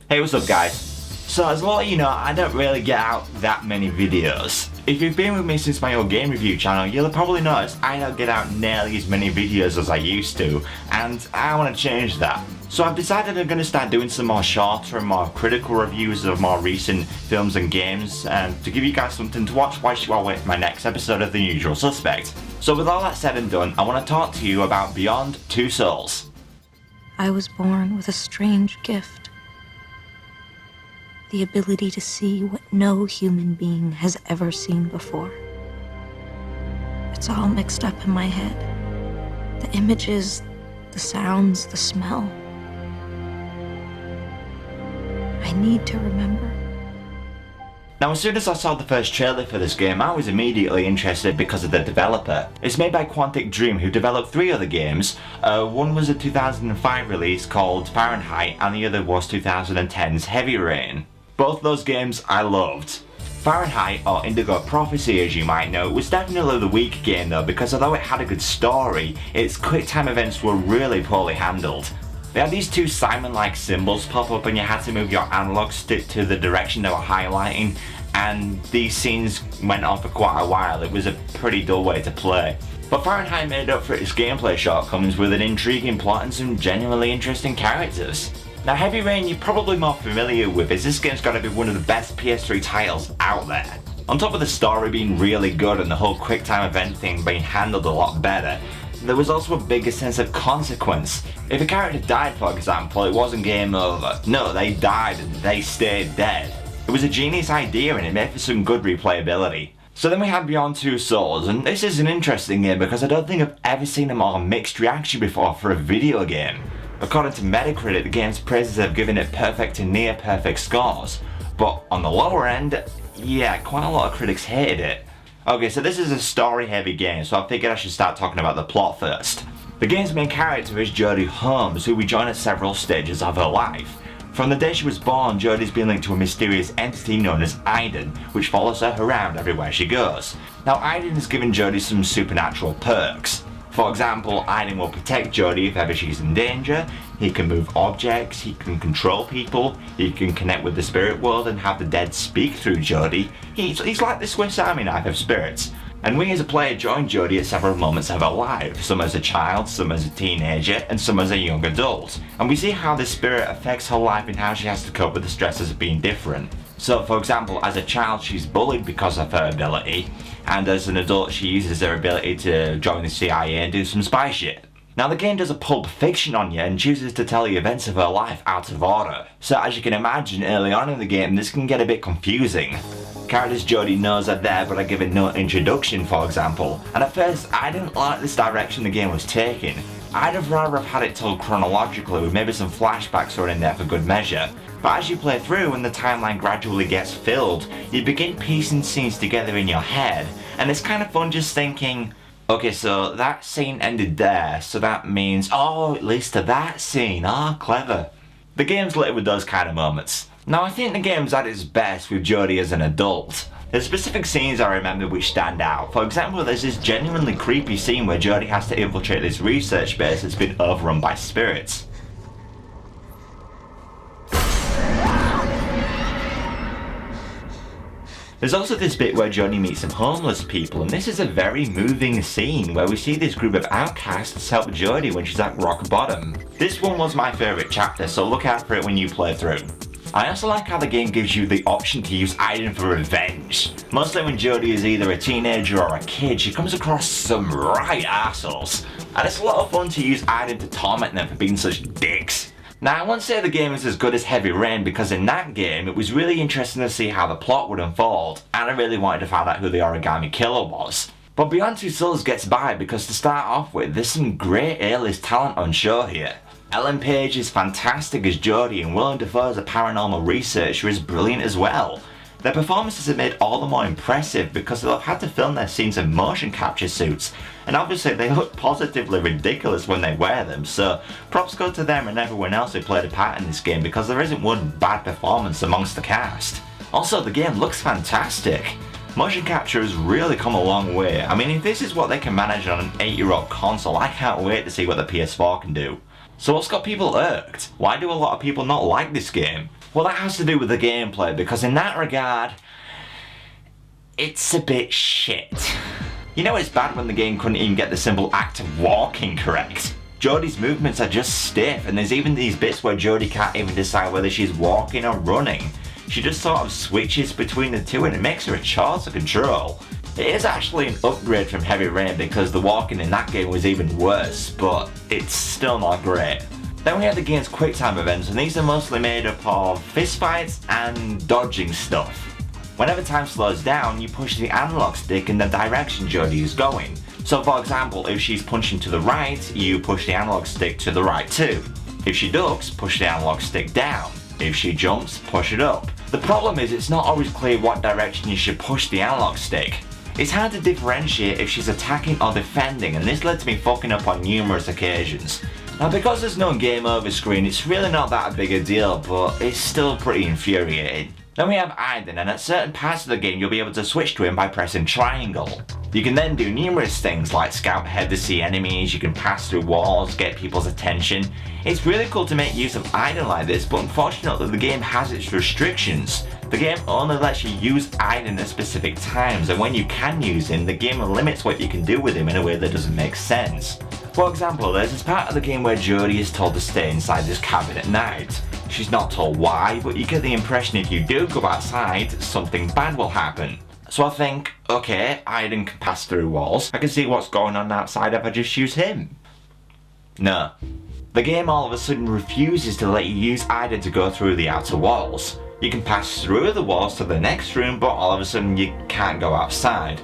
Hey, what's up guys? So as a lot of you know, I don't really get out that many videos. If you've been with me since my old game review channel, you'll have probably noticed I don't get out nearly as many videos as I used to, and I want to change that. So I've decided I'm going to start doing some more shorter and more critical reviews of more recent films and games, and to give you guys something to watch whilst you are waiting for my next episode of The Usual Suspect. So with all that said and done, I want to talk to you about Beyond Two Souls. I was born with a strange gift. The ability to see what no human being has ever seen before. It's all mixed up in my head. The images, the sounds, the smell. I need to remember. Now as soon as I saw the first trailer for this game, I was immediately interested because of the developer. It's made by Quantic Dream, who developed 3 other games. One was a 2005 release called Fahrenheit, and the other was 2010's Heavy Rain. Both those games I loved. Fahrenheit, or Indigo Prophecy as you might know, was definitely the weak game though, because although it had a good story, its quick time events were really poorly handled. They had these 2 Simon-like symbols pop up and you had to move your analog stick to the direction they were highlighting, and these scenes went on for quite a while. It was a pretty dull way to play. But Fahrenheit made up for its gameplay shortcomings with an intriguing plot and some genuinely interesting characters. Now Heavy Rain you're probably more familiar with, as this game's got to be one of the best PS3 titles out there. On top of the story being really good and the whole quick time event thing being handled a lot better, there was also a bigger sense of consequence. If a character died, for example, it wasn't game over. No, they died and they stayed dead. It was a genius idea and it made for some good replayability. So then we had Beyond Two Souls, and this is an interesting game because I don't think I've ever seen a more mixed reaction before for a video game. According to Metacritic, the game's praises have given it perfect and near perfect scores, but on the lower end, yeah, quite a lot of critics hated it. Okay, so this is a story heavy game, so I figured I should start talking about the plot first. The game's main character is Jodie Holmes, who we join at several stages of her life. From the day she was born, Jodie's been linked to a mysterious entity known as Aiden, which follows her around everywhere she goes. Now Aiden has given Jodie some supernatural perks. For example, Aiden will protect Jodie if ever she's in danger, he can move objects, he can control people, he can connect with the spirit world and have the dead speak through Jodie. He's like the Swiss Army knife of spirits. And we as a player join Jodie at several moments of her life, some as a child, some as a teenager, and some as a young adult. And we see how this spirit affects her life and how she has to cope with the stresses of being different. So for example, as a child she's bullied because of her ability, and as an adult she uses her ability to join the CIA and do some spy shit. Now the game does a Pulp Fiction on you and chooses to tell the events of her life out of order. So as you can imagine, early on in the game this can get a bit confusing. Characters Jodie knows are there but are given no introduction, for example, and at first I didn't like this direction the game was taking. I'd have rather have had it told chronologically with maybe some flashbacks thrown in there for good measure. But as you play through and the timeline gradually gets filled, you begin piecing scenes together in your head, and it's kind of fun just thinking, okay, so that scene ended there, so that means, oh, it leads to that scene, clever. The game's littered with those kind of moments. Now I think the game's at its best with Jodie as an adult. There's specific scenes I remember which stand out. For example, there's this genuinely creepy scene where Jodie has to infiltrate this research base that's been overrun by spirits. There's also this bit where Jodie meets some homeless people, and this is a very moving scene where we see this group of outcasts help Jodie when she's at rock bottom. This one was my favourite chapter, so look out for it when you play through. I also like how the game gives you the option to use Aiden for revenge. Mostly when Jodie is either a teenager or a kid, she comes across some right assholes. And it's a lot of fun to use Aiden to torment them for being such dicks. Now I won't say the game is as good as Heavy Rain because in that game it was really interesting to see how the plot would unfold, and I really wanted to find out who the Origami Killer was. But Beyond Two Souls gets by because to start off with, there's some great A-list talent on show here. Ellen Page is fantastic as Jodie, and Willem Dafoe as a paranormal researcher is brilliant as well. Their performances are made all the more impressive because they'll have had to film their scenes in motion capture suits, and obviously they look positively ridiculous when they wear them, so props go to them and everyone else who played a part in this game because there isn't one bad performance amongst the cast. Also, the game looks fantastic. Motion capture has really come a long way. I mean, if this is what they can manage on an 8-year-old console, I can't wait to see what the PS4 can do. So what's got people irked? Why do a lot of people not like this game? Well, that has to do with the gameplay, because in that regard, it's a bit shit. You know it's bad when the game couldn't even get the simple act of walking correct. Jodie's movements are just stiff, and there's even these bits where Jodie can't even decide whether she's walking or running. She just sort of switches between the two, and it makes her a chore to control. It is actually an upgrade from Heavy Rain because the walking in that game was even worse, but it's still not great. Then we have the game's quick time events, and these are mostly made up of fistfights and dodging stuff. Whenever time slows down, you push the analog stick in the direction Jodie is going. So for example, if she's punching to the right, you push the analog stick to the right too. If she ducks, push the analog stick down. If she jumps, push it up. The problem is it's not always clear what direction you should push the analog stick. It's hard to differentiate if she's attacking or defending, and this led to me fucking up on numerous occasions. Now because there's no game over screen, it's really not that big a deal, but it's still pretty infuriating. Then we have Aiden, and at certain parts of the game you'll be able to switch to him by pressing triangle. You can then do numerous things like scout ahead to see enemies, you can pass through walls, get people's attention. It's really cool to make use of Aiden like this, but unfortunately the game has its restrictions. The game only lets you use Aiden at specific times, and when you can use him, the game limits what you can do with him in a way that doesn't make sense. For example, there's this part of the game where Jodie is told to stay inside this cabin at night. She's not told why, but you get the impression if you do go outside, something bad will happen. So I think, okay, Aiden can pass through walls. I can see what's going on outside if I just use him. No. The game all of a sudden refuses to let you use Aiden to go through the outer walls. You can pass through the walls to the next room, but all of a sudden you can't go outside.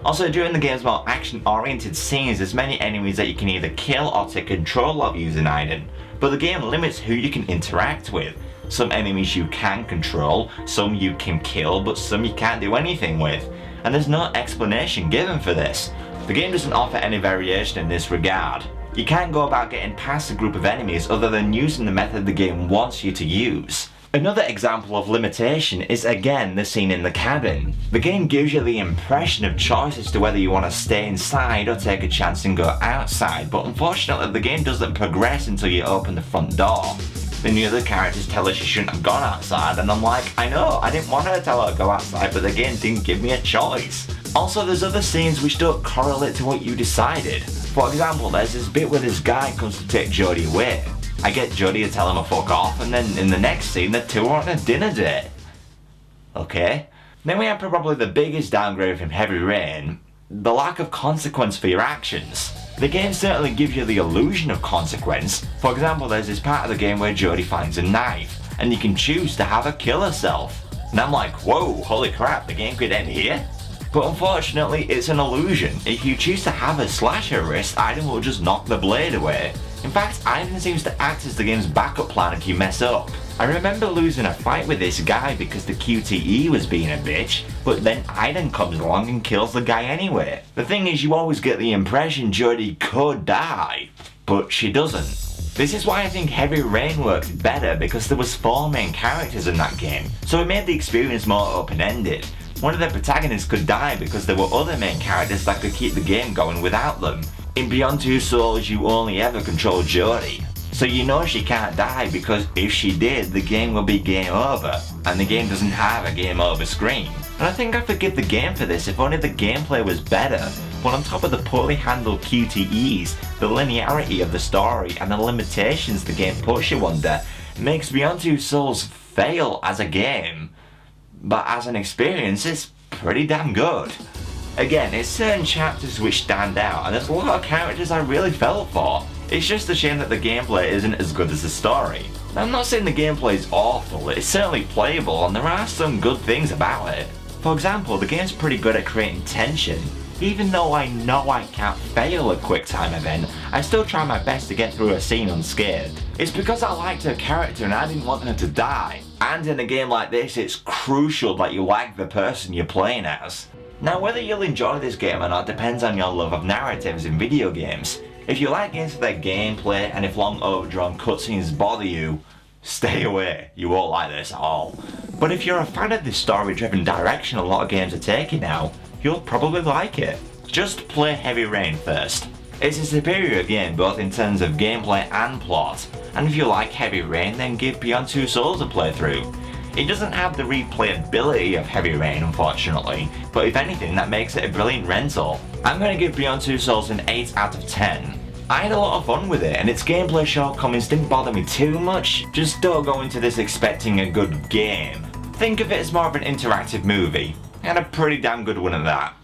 Also, during the game's more action-oriented scenes, there's many enemies that you can either kill or take control of using Aiden, but the game limits who you can interact with. Some enemies you can control, some you can kill, but some you can't do anything with, and there's no explanation given for this. The game doesn't offer any variation in this regard. You can't go about getting past a group of enemies other than using the method the game wants you to use. Another example of limitation is again the scene in the cabin. The game gives you the impression of choice as to whether you want to stay inside or take a chance and go outside, but unfortunately the game doesn't progress until you open the front door. Then the other characters tell her she shouldn't have gone outside, and I'm like, I know, I didn't want her to tell her to go outside, but the game didn't give me a choice. Also, there's other scenes which don't correlate to what you decided. For example, there's this bit where this guy comes to take Jodie away. I get Jodie to tell him to fuck off, and then in the next scene the two are on a dinner date. Okay. Then we have probably the biggest downgrade from Heavy Rain, the lack of consequence for your actions. The game certainly gives you the illusion of consequence. For example, there's this part of the game where Jodie finds a knife, and you can choose to have her kill herself. And I'm like, whoa, holy crap, the game could end here? But unfortunately, it's an illusion. If you choose to have her slash her wrist, Aiden will just knock the blade away. In fact, Aiden seems to act as the game's backup plan if you mess up. I remember losing a fight with this guy because the QTE was being a bitch, but then Aiden comes along and kills the guy anyway. The thing is, you always get the impression Jodie could die, but she doesn't. This is why I think Heavy Rain worked better, because there was 4 main characters in that game, so it made the experience more open-ended. One of the protagonists could die because there were other main characters that could keep the game going without them. In Beyond Two Souls, you only ever control Jodie, so you know she can't die, because if she did, the game will be game over, and the game doesn't have a game over screen. And I think I forgive the game for this if only the gameplay was better, but on top of the poorly handled QTEs, the linearity of the story and the limitations the game puts you under makes Beyond Two Souls fail as a game, but as an experience it's pretty damn good. Again, it's certain chapters which stand out, and there's a lot of characters I really felt for. It's just a shame that the gameplay isn't as good as the story. Now, I'm not saying the gameplay is awful, it's certainly playable and there are some good things about it. For example, the game's pretty good at creating tension. Even though I know I can't fail a quick time event, I still try my best to get through a scene unscathed. It's because I liked her character and I didn't want her to die. And in a game like this, it's crucial that you like the person you're playing as. Now, whether you'll enjoy this game or not depends on your love of narratives in video games. If you like games for their gameplay, and if long overdrawn cutscenes bother you, stay away, you won't like this at all. But if you're a fan of the story-driven direction a lot of games are taking now, you'll probably like it. Just play Heavy Rain first. It's a superior game both in terms of gameplay and plot, and if you like Heavy Rain then give Beyond Two Souls a playthrough. It doesn't have the replayability of Heavy Rain unfortunately, but if anything that makes it a brilliant rental. I'm going to give Beyond Two Souls an 8 out of 10. I had a lot of fun with it and its gameplay shortcomings didn't bother me too much, just don't go into this expecting a good game. Think of it as more of an interactive movie, and a pretty damn good one at that.